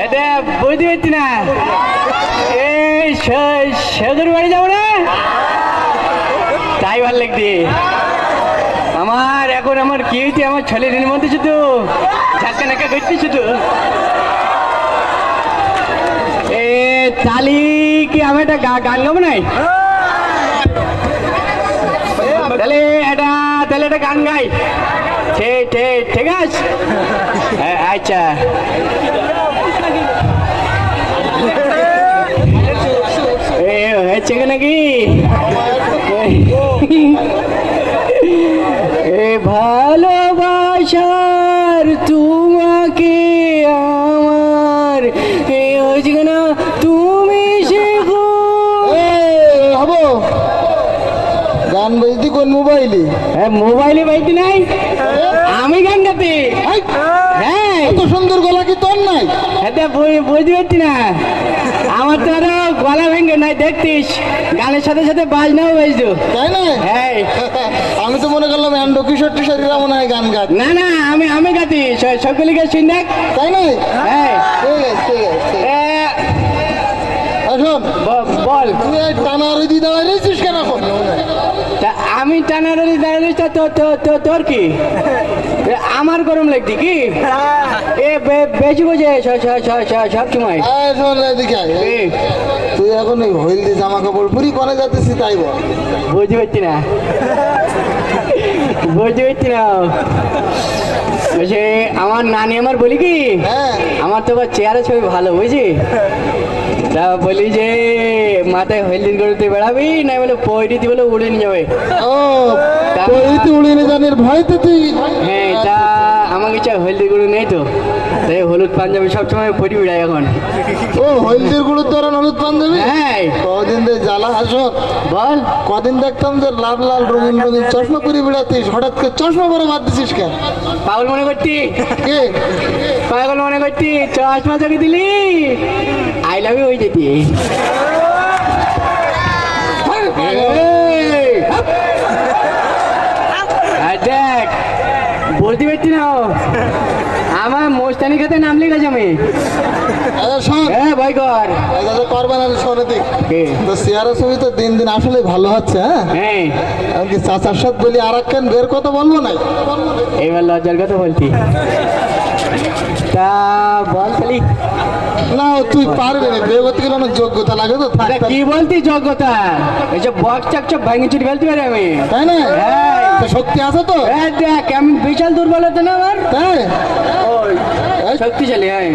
এটা বুঝতে পারছি না, এই শেখর বাড়ি যাবো না, তাই ভাল লাগছে আমার। এখন আমার কি হয়েছে, আমার ছেলের মধ্যে শুধু ঝাক্কা নাক্কা করছি শুধু। এ তালি কি আমি একটা গান গাবো নাই, তাহলে এটা গান গাই। ঠিক আছে, আচ্ছা। হয়েছে নাকি এ ভালোবাসার তোমাকে আমার হয়েছে কেনা তুমি শেখো। হবো গান বাজতি কোন মোবাইলে? মোবাইলে বাজতে নাই, আমি গান গাতে। হ্যাঁ, এত সুন্দর গলা কি তোর নাই? এটা বুঝতে পারছি না, আমার তো আরো গলা ভেঙে নাই, দেখতিস গানের সাথে সাথে বাজনাও বাজতো, তাই না? হ্যাঁ। আমি তো মনে করলাম অ্যান্ডো কিশোর টিশোররা মনে হয় গান গাত। না না, আমি গাতি, সকলকে শুন দেখ, তাই না? হ্যাঁ। ঠিক আছে ঠিক আছে। শোন বল, তুই এই টানারদি দাঁড়ায় রয়েছিস কেন এখন? তা আমি টানার দাঁড়িয়ে তোর কি, আমার গরম লাগছে কি? এ বেশি বোঝে সব সময়। শোন এদিকে আয়। তুই এখন এই হলদি জামা কাপড় পুরি করে যাচ্ছিস তাই বল। বুঝতে পারছি না বলছে আমার নানি আমার বলি কি, হ্যাঁ আমার তো আবার চেয়ারে ছবি ভালো বুঝি, তা বলি যে মাথায় হলদির গরুতে বেড়াবি না, বলে পয়রিতে বলে উড়ে নিয়ে যাবে। ও পরিতে উড়িয়ে জানির ভয়তে তুই। হ্যাঁ, তা আমাকে চাই হলদির গরু নেই তো, তাই হলুদ পাঞ্জাবি সবসময় পরি উড়াই এখন। ও হলদির গুলো তোর হলুদ পাঞ্জাবি? হ্যাঁ, কদিন ধরে জ্বালা আসো বল। কদিন দেখতাম যে লাল লাল রঙিন রঙিন চশমা পরে বেড়াতিস, হঠাৎ করে চশমা পরে বাদ দিছিস কেন? পাগল মনে করতি, কে পাগল মনে করতি, চশমা চোখে দিলি আই লাভ ইউ হয়ে যেতি। দেখ বলতে পারছি না, আমার মোস্তানি খাতে নাম লেগেছে আমি। শোন হ্যাঁ ভাই কর, করবে না শোন দিক কে? তো চেয়ারা ছবি তো দিন দিন আসলে ভালো হচ্ছে। হ্যাঁ হ্যাঁ, আমি কি চাচার সাথে বলি আর এক বের কথা বলবো না? এইবার লজ্জার কথা বলতি, তা বল খালি। না তুই পারবি না, বিয়ে করতে গেলে অনেক যোগ্যতা লাগে তো। থাক, কি বলতি যোগ্যতা, এইসব বক্স চাকচক ভাঙি চুরি ফেলতে পারি আমি, তাই না? হ্যাঁ। তো শক্তি আছে তো? দেখ আমি বিশাল দুর্বলতা না আমার, তাই শক্তিশালী। হ্যাঁ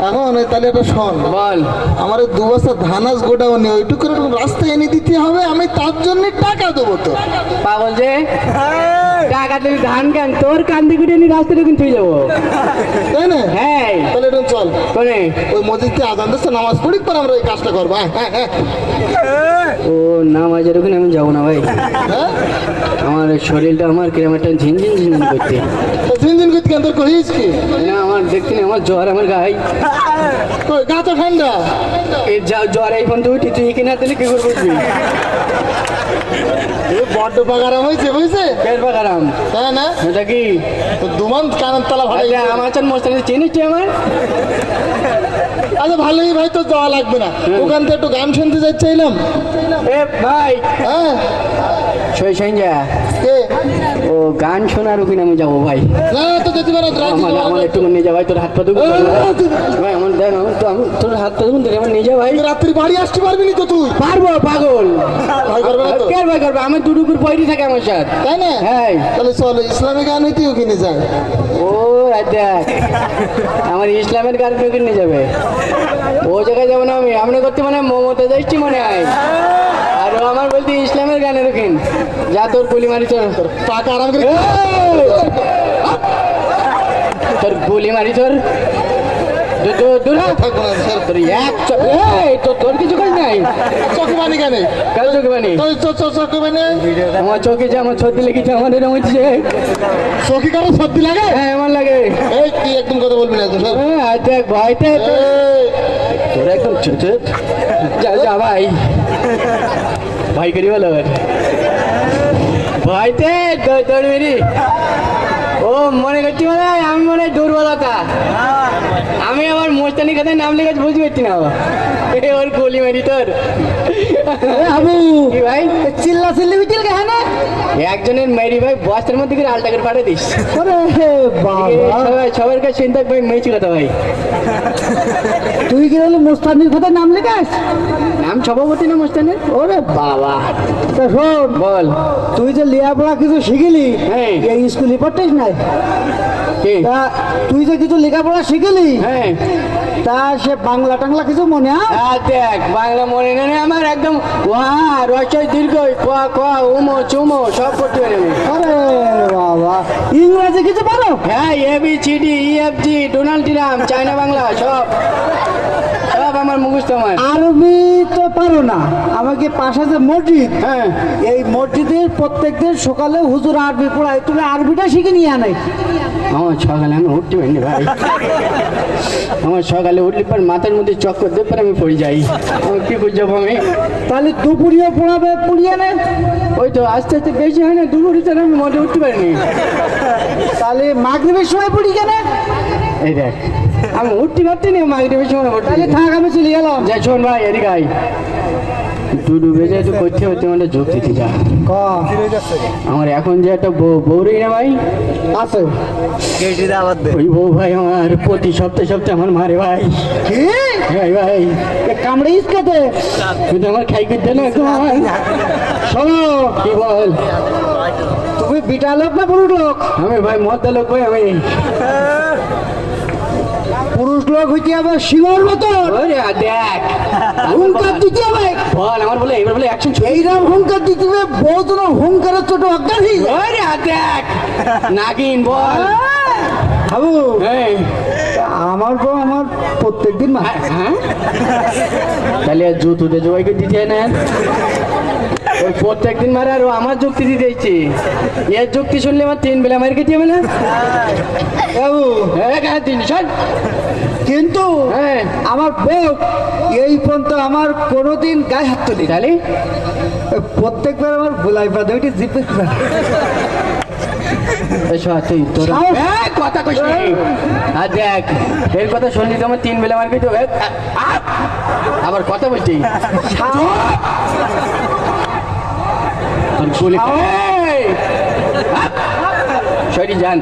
এখন তাহলে এটা শোন, বল। আমার 2 বছর ধানাস গোডাউনে ওইটুকু রাস্তায় এনে দিতে হবে, আমি তার জন্য টাকা দেবো তো। পাগল যে টাকা দিবি ধান কেন, তোর কান্দি করে নিয়ে রাস্তাটা কিন্তু হয়ে যাবো, তাই না? হ্যাঁ। তাহলে এটা চল কোনে ওই মসজিদে আজান দিচ্ছে, নামাজ পড়ি পর আমরা এই কাজটা করবো। ও নামাজের ওখানে আমি যাবো না ভাই, হ্যাঁ আমার শরীরটা আমার কিরম একটা ঝিনঝিন করতে। দিন করতে কেন তোর করিস কি? না আমার দেখতে নেই, আমার জ্বর, আমার গায়ে গা তো ঠান্ডা। এই জ্বর এই ফোন তুই তুই কিনা দিলে কি করে বুঝবি? বড্ড পাগারাম হয়েছে বুঝছে, পেট পাকারাম, তাই না? এটা কি তো দুমান কানের তলা ভালো। আমার চান মোস্তানি চিনিস তুই আমার? আচ্ছা ভালোই ভাই, তো যাওয়া লাগবে না, ওখান থেকে একটু গান শুনতে যাই চাইলাম। এ ভাই হ্যাঁ যা কে? ও গান শোনার ওখানে আমি যাবো ভাই, না তো যেতে পারো আমার একটু নিয়ে যা ভাই, তোর হাত পা দুঃখ ভাই, আমার দেখ তোর হাত পা দুঃখ আমার নিয়ে যা ভাই। রাত্রি বাড়ি আসতে পারবি না তো তুই? পারবো পাগল, ভয় করবে না তো? কে ভয় করবে, আমি দুটুকুর পয়টি থাকে আমার সাথে, তাই না? হ্যাঁ। তাহলে চলো ইসলামিক গান হইতে ওখানে যায়। ও দেখ আমার ইসলামের গান ওখানে নিয়ে যাবে, ও জায়গায় যাবো না আমি, আমরা করতে মানে মমতা যাচ্ছি মনে হয়, আর ও আমার বলতে ইসলামের গানের ওখানে যা, তোর গুলি মারি তোর টাকা আরাম করে তোর গুলি মারি তোর থাকবো না স্যার। তোর এক তোর কিছু কাজ নাই, চোখে বানি কেন? কাল চোখে বানি চোখে বানি আমার চোখে যে আমার সর্দি লেগেছে, আমার এরকম হচ্ছে। চোখে কারো সর্দি লাগে? হ্যাঁ আমার লাগে। এই তুই একদম কথা বলবি না একদম, স্যার। হ্যাঁ দেখ ভয়তে তোর একদম যা যা ভাই, ভাই করি বলো ভয়তে দৌড় মেরি। ও ও মনে করছি মানে আমি মনে হয় দুর্বলতা, আমি আমার মোস্তানি খাতায় নাম লেখাচ্ছি বুঝতে পারছি না বাবা। ওর গলি মারি তোর আবু কি ভাই, চিল্লা চিল্লি বিটিল কে হ্যাঁ একজনের মেরি ভাই বস্তার মধ্যে করে আলটা করে পাঠিয়ে দিস। ওরে বাবা, সবাই সবার কাছে চিন্তা ভাই মেয়েছি কথা ভাই, তুই কি হলো মোস্তানির কথা নাম লেখাস? নাম সভাপতি না মোস্তানের। ওরে বাবা, তা শোন, বল তুই যে লেখাপড়া কিছু শিখিলি, হ্যাঁ। এই স্কুলে পড়তিস নাই? কি? তা তুই যে কিছু লেখাপড়া শিখিলি, হ্যাঁ তা সে বাংলা টাংলা কিছু মনে হয়? দেখ বাংলা মনে নেই আমার একদম ওয়া রসই দীর্ঘ কোয়া কোয়া উমো চুমো সব করতে পারি আমি। আরে বাবা, ইংরেজি কিছু পারো? হ্যাঁ ABCD EFG Donald Trump China Bangla সব সব আমার মুখস্থ আমার। আরবি তো পারো না? আমাকে পাশে যে মসজিদ, হ্যাঁ এই মসজিদের প্রত্যেকদিন সকালে হুজুর আরবি পড়ায়, তুমি আরবিটা শিখে নিয়ে আনাই। আমার সকালে আমি উঠতে পারিনি ভাই, আমার সকালে উঠলে পর মাথার মধ্যে চক্কর দিয়ে পর আমি পড়ে যাই, আমি কি বুঝ যাবো আমি। তাহলে দুপুরিও পড়াবে, পড়িয়ে নে। ওই তো আস্তে আস্তে বেশি হয় না, দুপুরে তো আমি মধ্যে উঠতে পারিনি। তাহলে মাগরিবের সময় পড়ি কেন? এই দেখ আমি উঠতে পারছি না, মাগরিবের সময় উঠতে। তাহলে থাক, আমি চলে গেলাম। যা শোন ভাই এদিকে আয়, দুটো বেজে একটু করতে হচ্ছে মানে যোগ দিতে যা। ক আমার এখন যে একটা বউ রই না ভাই, আছে ওই বউ ভাই আমার প্রতি সপ্তাহে সপ্তাহে আমার মারে ভাই। কি ভাই ভাই কামড়ে ইসকাতে? তুই তো আমার খাই করতে না এখন। শোনো, কি বল? তুমি বিটা লোক না পুরুষ লোক? আমি ভাই মদ্দা লোক ভাই আমি। পুরুষ লোক হইতে হবে সিংহর মতো, ওরে দেখ হুঙ্কার দিতে হবে। বল আমার বলে এবার বলে অ্যাকশন। এইরকম হুঙ্কার দিতে হবে, বহুত হুঙ্কারের ছোট অজ্ঞান হয়ে যায়। ওরে দেখ নাগিন বল। বাবু, হ্যাঁ আমার বউ আমার প্রত্যেকদিন মা। হ্যাঁ তাহলে আর জুতুতে জবাইকে দিতে না, ওই প্রত্যেকদিন মারে আর ও আমার যুক্তি দিতে দিচ্ছি। এর যুক্তি শুনলে আমার 3 বেলা মার খেতে হবে না। বাবু, হ্যাঁ দিন শোন। কিন্তু হ্যাঁ আমার বউ এই পর্যন্ত আমার কোনোদিন গায়ে হাত তুলি। তাহলে প্রত্যেকবার আমার গোলাই বাঁধে ওইটি জিপে। তুই তোর সাহস! কথা কইস নি। আর দেখ এর কথা শুনলি তো আমার 3 বেলা মার খেতে হবে। আবার কথা বলছি আর গুলি সরি যান।